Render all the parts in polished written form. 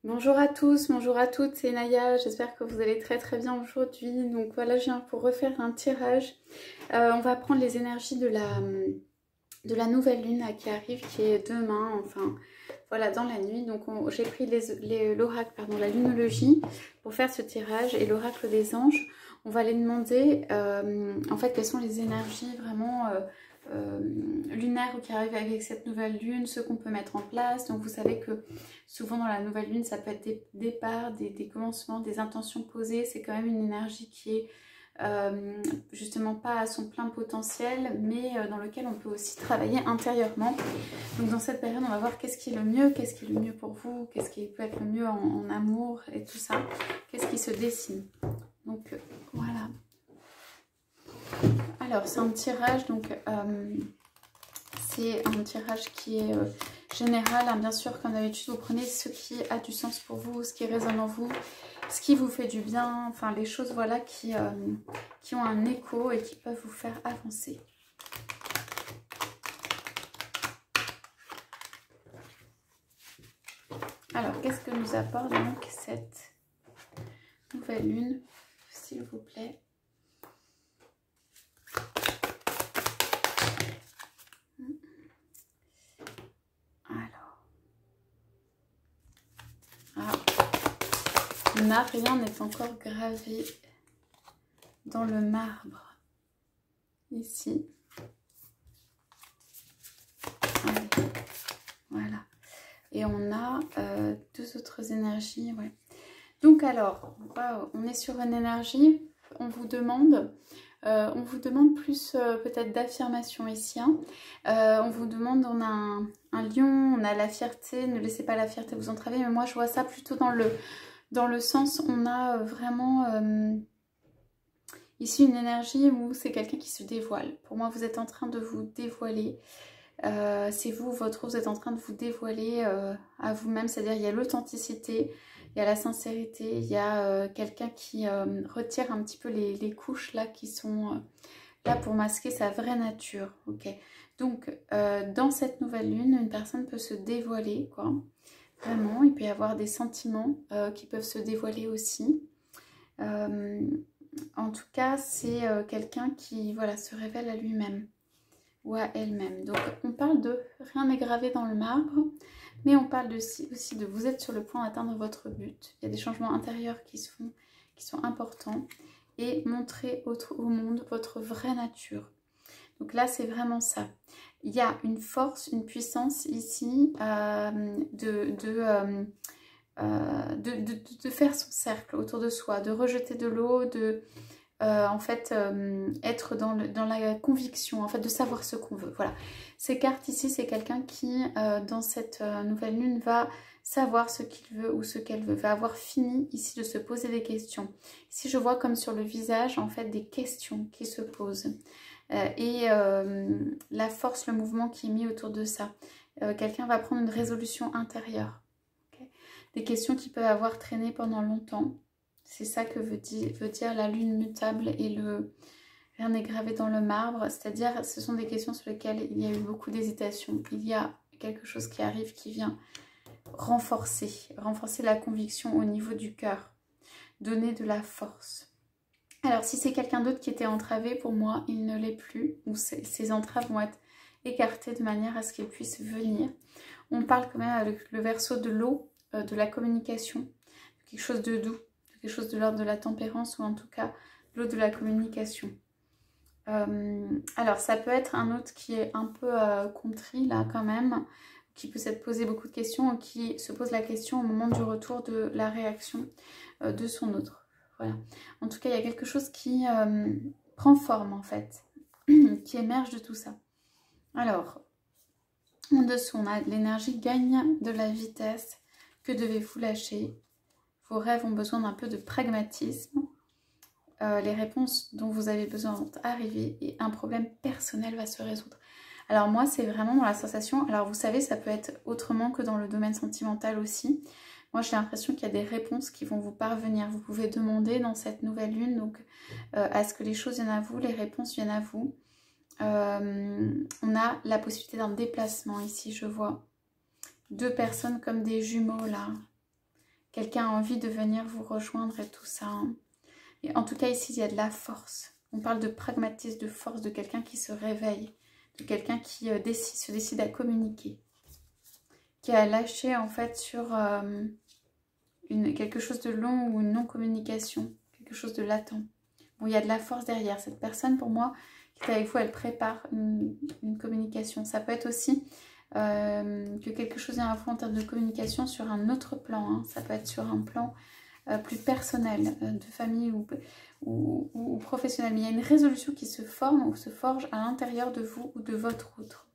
Bonjour à tous, bonjour à toutes, c'est Naya, j'espère que vous allez très bien aujourd'hui. Donc voilà, je viens pour refaire un tirage. On va prendre les énergies de la nouvelle lune là, qui arrive, qui est demain, enfin voilà, dans la nuit. Donc j'ai pris l'oracle, pardon, la lunologie pour faire ce tirage et l'oracle des anges. On va les demander en fait quelles sont les énergies vraiment lunaires qui arrivent avec cette nouvelle lune, ce qu'on peut mettre en place. Donc vous savez que souvent dans la nouvelle lune, ça peut être des départs, des commencements, des intentions posées. C'est quand même une énergie qui est justement pas à son plein potentiel, mais dans lequel on peut aussi travailler intérieurement. Donc dans cette période, on va voir qu'est-ce qui est le mieux pour vous, qu'est-ce qui peut être le mieux en amour et tout ça, qu'est-ce qui se dessine. Donc voilà. Alors c'est un tirage, donc c'est un tirage qui est général, hein. Bien sûr, comme d'habitude, vous prenez ce qui a du sens pour vous, ce qui résonne en vous, ce qui vous fait du bien, enfin les choses voilà qui ont un écho et qui peuvent vous faire avancer. Alors, qu'est-ce que nous apporte donc cette nouvelle lune, s'il vous plaît? Rien n'est encore gravé dans le marbre ici. Allez. Voilà. Et on a deux autres énergies. Ouais. Donc alors, on est sur une énergie. On vous demande plus peut-être d'affirmation ici. Hein. On vous demande, on a un lion, on a la fierté. Ne laissez pas la fierté vous entraver. Mais moi, je vois ça plutôt dans le sens, on a vraiment ici une énergie où c'est quelqu'un qui se dévoile. Pour moi, vous êtes en train de vous dévoiler. C'est vous, votre vous êtes en train de vous dévoiler à vous-même. C'est-à-dire, il y a l'authenticité, il y a la sincérité, il y a quelqu'un qui retire un petit peu les couches là qui sont là pour masquer sa vraie nature. Ok. Donc, dans cette nouvelle lune, une personne peut se dévoiler, quoi. Vraiment, il peut y avoir des sentiments qui peuvent se dévoiler aussi. En tout cas, c'est quelqu'un qui voilà, se révèle à lui-même ou à elle-même. Donc, on parle de rien n'est gravé dans le marbre, mais on parle aussi de vous êtes sur le point d'atteindre votre but. Il y a des changements intérieurs qui se font, qui sont importants. Et montrer au monde votre vraie nature. Donc là, c'est vraiment ça. Il y a une force, une puissance ici de faire son cercle autour de soi, de rejeter de l'eau, de en fait être dans la conviction, en fait de savoir ce qu'on veut. Voilà. Ces cartes ici, c'est quelqu'un qui, dans cette nouvelle lune, va savoir ce qu'il veut ou ce qu'elle veut, va avoir fini ici de se poser des questions. Ici, je vois comme sur le visage, en fait, des questions qui se posent. La force, le mouvement qui est mis autour de ça. Quelqu'un va prendre une résolution intérieure. Okay, des questions qui peuvent avoir traîné pendant longtemps. C'est ça que veut dire la lune mutable et le rien n'est gravé dans le marbre. C'est-à-dire, ce sont des questions sur lesquelles il y a eu beaucoup d'hésitation. Il y a quelque chose qui arrive qui vient renforcer la conviction au niveau du cœur. Donner de la force. Alors, si c'est quelqu'un d'autre qui était entravé, pour moi, il ne l'est plus. Ou ces entraves vont être écartées de manière à ce qu'il puisse venir. On parle quand même avec le verseau de l'eau, de la communication, de quelque chose de doux, de quelque chose de l'ordre de la tempérance, ou en tout cas, l'eau de la communication. Alors, ça peut être un autre qui est un peu contrit, là, quand même, qui peut s'être posé beaucoup de questions, qui se pose la question au moment du retour de la réaction de son autre. Voilà. En tout cas, il y a quelque chose qui prend forme, en fait, qui émerge de tout ça. Alors, en dessous, on a l'énergie gagne de la vitesse. Que devez-vous lâcher? Vos rêves ont besoin d'un peu de pragmatisme. Les réponses dont vous avez besoin vont arriver et un problème personnel va se résoudre. Alors moi, c'est vraiment dans la sensation... Alors vous savez, ça peut être autrement que dans le domaine sentimental aussi. Moi, j'ai l'impression qu'il y a des réponses qui vont vous parvenir. Vous pouvez demander dans cette nouvelle lune donc, à ce que les choses viennent à vous, les réponses viennent à vous. On a la possibilité d'un déplacement ici, je vois. Deux personnes comme des jumeaux là. quelqu'un a envie de venir vous rejoindre et tout ça. Hein. Et en tout cas, ici, il y a de la force. On parle de pragmatisme, de force, de quelqu'un qui se réveille, de quelqu'un qui se décide à communiquer, qui a lâché en fait sur quelque chose de long ou une non-communication, quelque chose de latent. Bon, il y a de la force derrière. Cette personne, pour moi, qui est avec vous, elle prépare une communication. Ça peut être aussi que quelque chose vient à vous en termes de communication sur un autre plan. Hein. Ça peut être sur un plan plus personnel, de famille ou professionnel. Mais il y a une résolution qui se forme ou se forge à l'intérieur de vous ou de votre autre.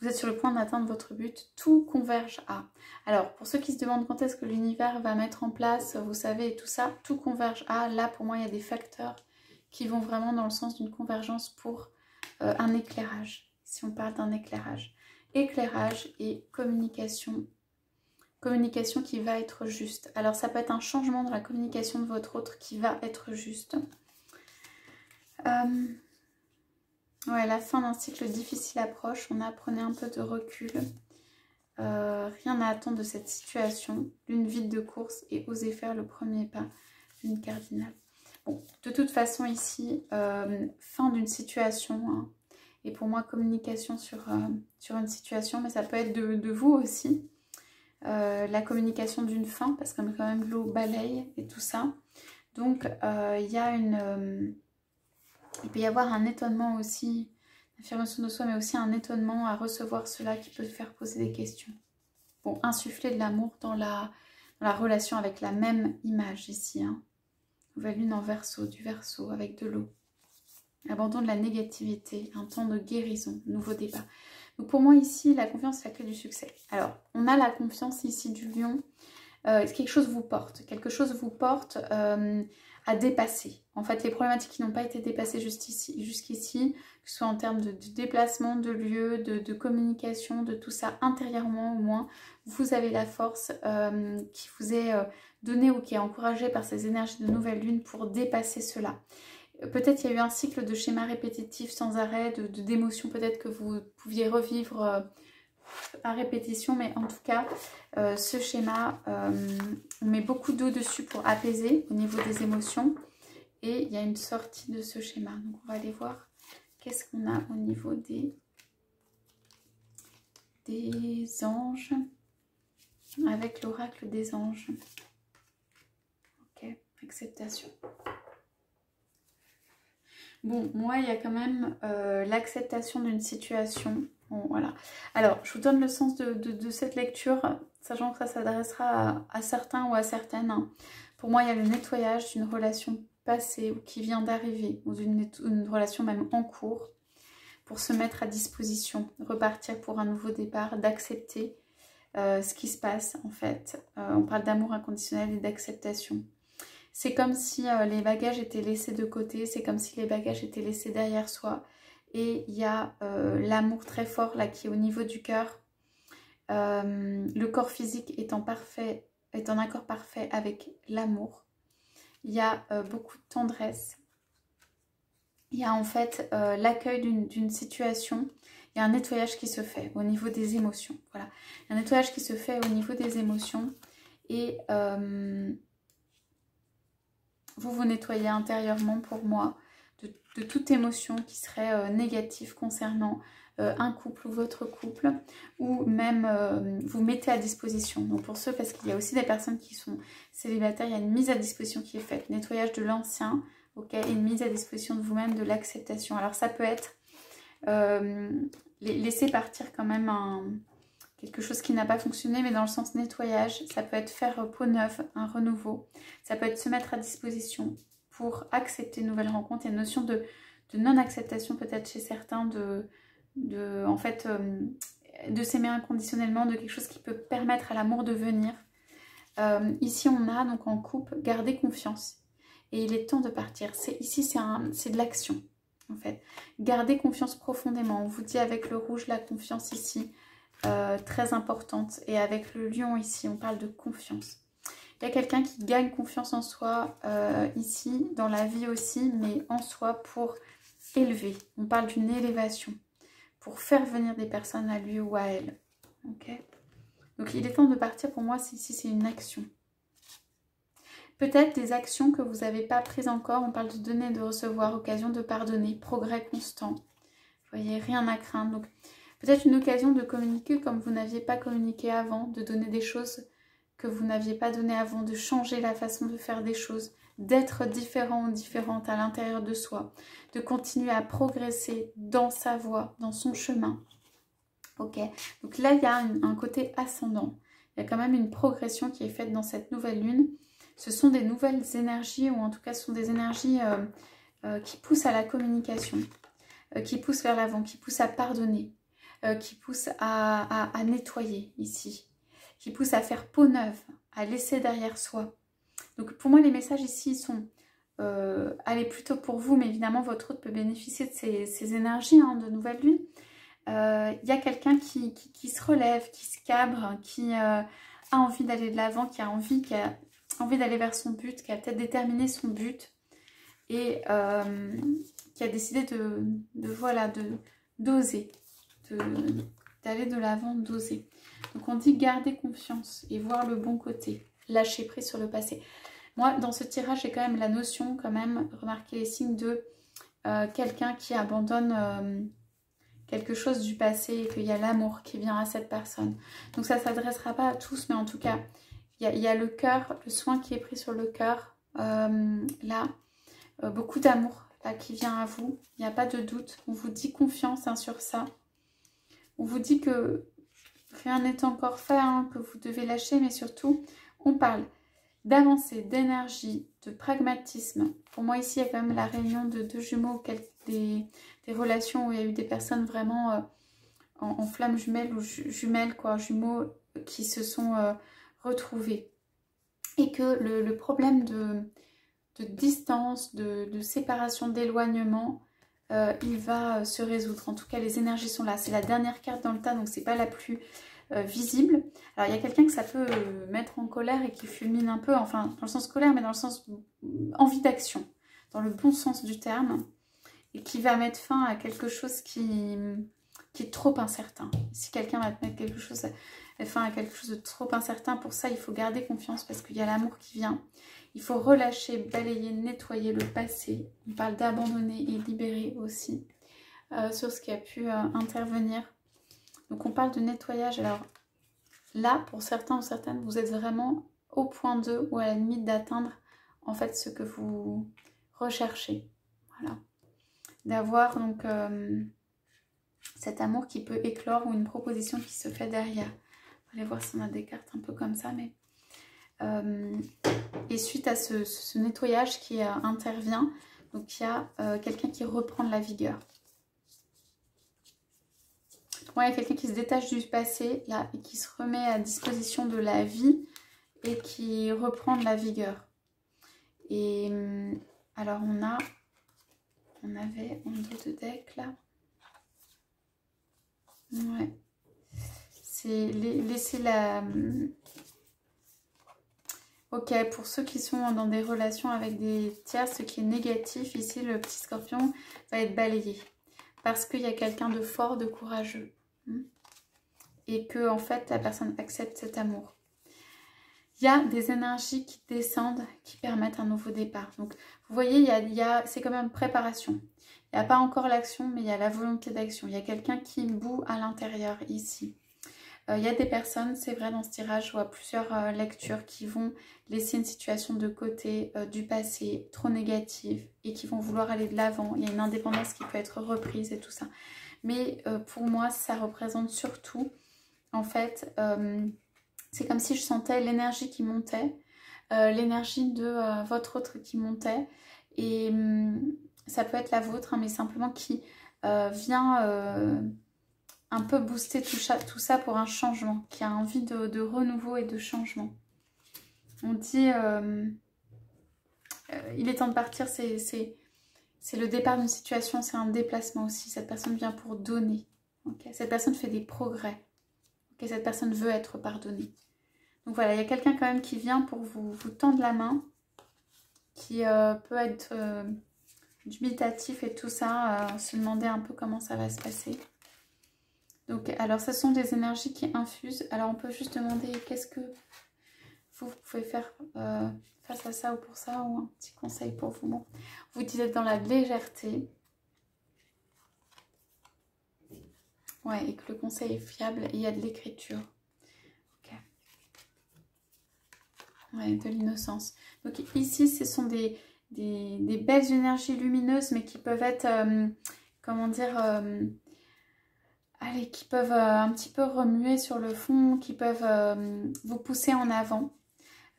Vous êtes sur le point d'atteindre votre but, tout converge à. Alors, pour ceux qui se demandent quand est-ce que l'univers va mettre en place, vous savez, et tout ça, tout converge à. Là, pour moi, il y a des facteurs qui vont vraiment dans le sens d'une convergence pour un éclairage. Si on parle d'un éclairage. Éclairage et communication. Communication qui va être juste. Alors, ça peut être un changement dans la communication de votre autre qui va être juste. Ouais, la fin d'un cycle difficile approche. On a prenez un peu de recul. Rien à attendre de cette situation. Lune vide de course et osez faire le premier pas. Lune cardinale. Bon, de toute façon ici, fin d'une situation. Hein, et pour moi, communication sur une situation, mais ça peut être de vous aussi. La communication d'une fin, parce que quand même l'eau balaye et tout ça. Donc, il y a il peut y avoir un étonnement aussi, affirmation de soi, mais aussi un étonnement à recevoir cela qui peut faire poser des questions. Bon, insuffler de l'amour dans la relation avec la même image ici. Hein. Nouvelle lune en Verseau, du Verseau avec de l'eau. Abandon de la négativité, un temps de guérison, nouveau débat. Donc pour moi ici, la confiance c'est la clé du succès. Alors, on a la confiance ici du lion. Quelque chose vous porte. Quelque chose vous porte à dépasser. En fait, les problématiques qui n'ont pas été dépassées jusqu'ici, que ce soit en termes de déplacement, de lieu, de communication, de tout ça, intérieurement au moins, vous avez la force qui vous est donnée ou qui est encouragée par ces énergies de nouvelle lune pour dépasser cela. Peut-être il y a eu un cycle de schémas répétitifs sans arrêt, d'émotions peut-être que vous pouviez revivre à répétition, mais en tout cas, ce schéma, on met beaucoup d'eau dessus pour apaiser au niveau des émotions. Et il y a une sortie de ce schéma. Donc on va aller voir qu'est-ce qu'on a au niveau des anges, avec l'oracle des anges. Ok, acceptation. Bon, moi, il y a quand même l'acceptation d'une situation. Bon, voilà. Alors, je vous donne le sens de cette lecture, sachant que ça s'adressera à certains ou à certaines. Hein. Pour moi, il y a le nettoyage d'une relation passée ou qui vient d'arriver, ou une relation même en cours, pour se mettre à disposition, repartir pour un nouveau départ, d'accepter ce qui se passe en fait. On parle d'amour inconditionnel et d'acceptation. C'est comme si les bagages étaient laissés de côté, c'est comme si les bagages étaient laissés derrière soi. Et il y a l'amour très fort là qui est au niveau du cœur. Le corps physique est en accord parfait avec l'amour. Il y a beaucoup de tendresse. Il y a en fait l'accueil d'une situation. Il y a un nettoyage qui se fait au niveau des émotions. Voilà, un nettoyage qui se fait au niveau des émotions. Et vous nettoyez intérieurement pour moi de toute émotion qui serait négative concernant un couple ou votre couple, ou même vous mettez à disposition. Donc pour ceux, parce qu'il y a aussi des personnes qui sont célibataires, il y a une mise à disposition qui est faite. Nettoyage de l'ancien, ok, et une mise à disposition de vous-même de l'acceptation. Alors ça peut être laisser partir quand même quelque chose qui n'a pas fonctionné, mais dans le sens nettoyage. Ça peut être faire peau neuve, un renouveau. Ça peut être se mettre à disposition pour accepter une nouvelle rencontre. Il y a une notion de non-acceptation peut-être chez certains, en fait, de s'aimer inconditionnellement, de quelque chose qui peut permettre à l'amour de venir. Ici, on a donc en couple, garder confiance. Et il est temps de partir. Ici, c'est de l'action, en fait. Garder confiance profondément. On vous dit avec le rouge, la confiance ici, très importante. Et avec le lion ici, on parle de confiance. Il y a quelqu'un qui gagne confiance en soi ici, dans la vie aussi, mais en soi pour élever. On parle d'une élévation, pour faire venir des personnes à lui ou à elle. Ok. Donc il est temps de partir. Pour moi, ici c'est une action. Peut-être des actions que vous n'avez pas prises encore. On parle de donner, de recevoir, occasion de pardonner, progrès constant. Vous voyez, rien à craindre. Donc peut-être une occasion de communiquer comme vous n'aviez pas communiqué avant, de donner des choses que vous n'aviez pas données avant, de changer la façon de faire des choses, d'être différent ou différente à l'intérieur de soi, de continuer à progresser dans sa voie, dans son chemin. Ok, donc là il y a un côté ascendant. Il y a quand même une progression qui est faite dans cette nouvelle lune. Ce sont des nouvelles énergies, ou en tout cas ce sont des énergies qui poussent à la communication, qui poussent vers l'avant, qui poussent à pardonner, qui poussent à nettoyer ici, qui poussent à faire peau neuve, à laisser derrière soi. Donc pour moi les messages ici sont, allez plutôt pour vous, mais évidemment votre hôte peut bénéficier de ces énergies hein, de nouvelle lune. Il y a quelqu'un qui se relève, qui se cabre, qui a envie d'aller de l'avant, qui a envie d'aller vers son but, qui a peut-être déterminé son but et qui a décidé d'oser, d'aller de l'avant, d'oser. Donc on dit garder confiance et voir le bon côté, lâcher prise sur le passé. Moi dans ce tirage j'ai quand même la notion, remarquez les signes de quelqu'un qui abandonne quelque chose du passé et qu'il y a l'amour qui vient à cette personne. Donc ça ne s'adressera pas à tous, mais en tout cas, il y a le cœur, le soin qui est pris sur le cœur, là, beaucoup d'amour là qui vient à vous, il n'y a pas de doute, on vous dit confiance hein, sur ça. On vous dit que rien n'est encore fait, hein, que vous devez lâcher, mais surtout, on parle d'avancer, d'énergie, de pragmatisme. Pour moi, ici, il y a quand même la réunion de deux jumeaux, des relations où il y a eu des personnes vraiment en flammes jumelles ou jumelles, quoi, jumeaux qui se sont retrouvés. Et que le problème de distance, de séparation, d'éloignement, il va se résoudre. En tout cas, les énergies sont là. C'est la dernière carte dans le tas, donc c'est pas la plus visible. Alors, il y a quelqu'un que ça peut mettre en colère et qui fulmine un peu, enfin, dans le sens colère, mais dans le sens envie d'action, dans le bon sens du terme, et qui va mettre fin à quelque chose qui est trop incertain. Si quelqu'un va te mettre fin à quelque chose de trop incertain, pour ça, il faut garder confiance parce qu'il y a l'amour qui vient. Il faut relâcher, balayer, nettoyer le passé. On parle d'abandonner et libérer aussi sur ce qui a pu intervenir. Donc on parle de nettoyage. Alors là, pour certains ou certaines, vous êtes vraiment au point 2 ou à la limite d'atteindre en fait ce que vous recherchez. Voilà. D'avoir donc cet amour qui peut éclore ou une proposition qui se fait derrière. Allez voir si on a des cartes un peu comme ça, mais et suite à ce nettoyage qui intervient, donc il y a quelqu'un qui reprend de la vigueur. Ouais, il y a quelqu'un qui se détache du passé là et qui se remet à disposition de la vie et qui reprend de la vigueur. Et alors on avait en dos de deck là. Ouais. C'est laisser la... Ok, pour ceux qui sont dans des relations avec des tiers, ce qui est négatif, ici le petit scorpion va être balayé. Parce qu'il y a quelqu'un de fort, de courageux. Et que en fait la personne accepte cet amour. Il y a des énergies qui descendent, qui permettent un nouveau départ. Donc vous voyez, c'est comme une préparation. Il n'y a pas encore l'action, mais il y a la volonté d'action. Il y a quelqu'un qui bout à l'intérieur ici. Il y a des personnes, c'est vrai dans ce tirage, je vois plusieurs lectures qui vont laisser une situation de côté du passé trop négative et qui vont vouloir aller de l'avant. Il y a une indépendance qui peut être reprise et tout ça. Mais pour moi, ça représente surtout, en fait, c'est comme si je sentais l'énergie qui montait, l'énergie de votre autre qui montait. Et ça peut être la vôtre, hein, mais simplement qui vient... un peu booster tout ça pour un changement, qui a envie de renouveau et de changement. On dit, il est temps de partir, c'est le départ d'une situation, c'est un déplacement aussi. Cette personne vient pour donner. Okay, cette personne fait des progrès. Okay, cette personne veut être pardonnée. Donc voilà, il y a quelqu'un quand même qui vient pour vous tendre la main, qui peut être dubitatif et tout ça, se demander un peu comment ça va se passer. Donc, alors, ce sont des énergies qui infusent. Alors, on peut juste demander qu'est-ce que vous pouvez faire face à ça ou pour ça, ou un petit conseil pour vous. Bon, vous dites être dans la légèreté. Ouais, et que le conseil est fiable et il y a de l'écriture. Ok. Ouais, de l'innocence. Donc ici, ce sont des belles énergies lumineuses, mais qui peuvent être, comment dire, allez, qui peuvent un petit peu remuer sur le fond, qui peuvent vous pousser en avant.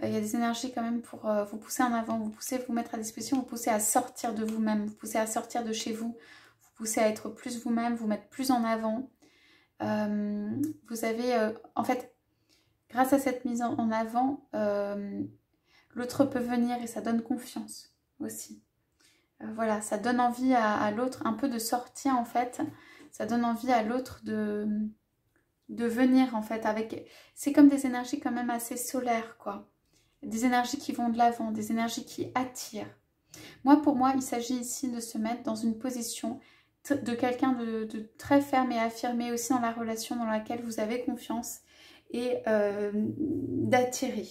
Il y a des énergies quand même pour vous pousser en avant, vous mettre à disposition, vous pousser à sortir de vous-même, vous pousser à sortir de chez vous, vous pousser à être plus vous-même, vous mettre plus en avant. Vous avez, en fait, grâce à cette mise en avant, l'autre peut venir et ça donne confiance aussi. Voilà, ça donne envie à l'autre un peu de sortir en fait. Ça donne envie à l'autre de venir en fait avec... C'est comme des énergies quand même assez solaires quoi. Des énergies qui vont de l'avant, des énergies qui attirent. Moi, pour moi, il s'agit ici de se mettre dans une position de quelqu'un de très ferme et affirmé aussi dans la relation dans laquelle vous avez confiance et d'attirer,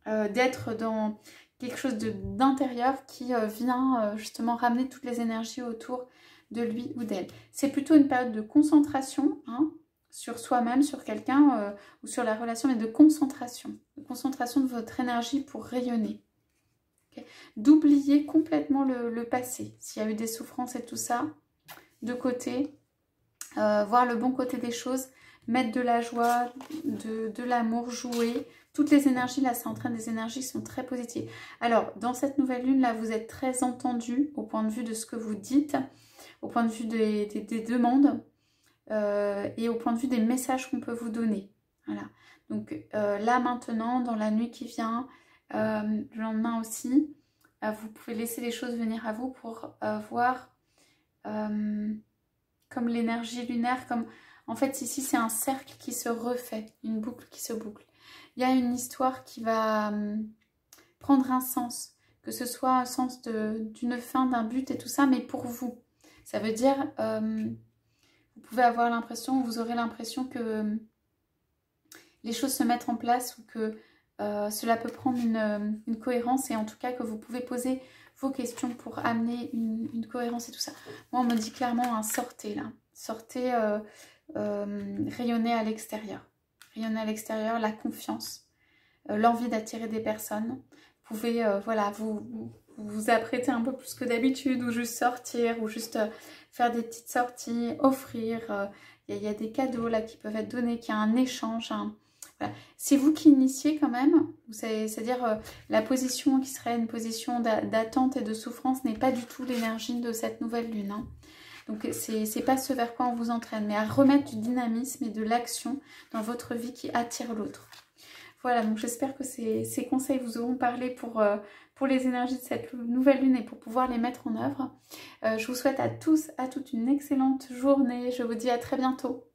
d'être dans quelque chose d'intérieur qui vient justement ramener toutes les énergies autour de lui ou d'elle. C'est plutôt une période de concentration, hein, sur soi-même, sur quelqu'un ou sur la relation, mais de concentration de votre énergie pour rayonner. Okay. D'oublier complètement le passé, s'il y a eu des souffrances et tout ça, de côté, voir le bon côté des choses, mettre de la joie, de l'amour, jouer. Toutes les énergies, là, ça entraîne des énergies qui sont très positives. Alors, dans cette nouvelle lune, là, vous êtes très entendu au point de vue de ce que vous dites, au point de vue des demandes et au point de vue des messages qu'on peut vous donner. Voilà. Donc, là, maintenant, dans la nuit qui vient, le lendemain aussi, vous pouvez laisser les choses venir à vous pour voir comme l'énergie lunaire, comme en fait ici c'est un cercle qui se refait, une boucle qui se boucle. Il y a une histoire qui va prendre un sens, que ce soit un sens d'une fin, d'un but et tout ça, mais pour vous. Ça veut dire, vous pouvez avoir l'impression, vous aurez l'impression que les choses se mettent en place ou que cela peut prendre une cohérence et en tout cas que vous pouvez poser vos questions pour amener une cohérence et tout ça. Moi, on me dit clairement, hein, sortez là. Sortez, rayonnez à l'extérieur. Rayonnez à l'extérieur, la confiance, l'envie d'attirer des personnes. Vous pouvez, voilà, vous apprêter un peu plus que d'habitude ou juste sortir ou juste faire des petites sorties, offrir. Il y a des cadeaux là qui peuvent être donnés, qu'il y a un échange, voilà. C'est vous qui initiez quand même, c'est-à-dire la position qui serait une position d'attente et de souffrance n'est pas du tout l'énergie de cette nouvelle lune. Hein. Donc c'est pas ce vers quoi on vous entraîne, mais à remettre du dynamisme et de l'action dans votre vie qui attire l'autre. Voilà, donc j'espère que ces conseils vous auront parlé pour les énergies de cette nouvelle lune et pour pouvoir les mettre en œuvre. Je vous souhaite à tous, à toutes une excellente journée. Je vous dis à très bientôt.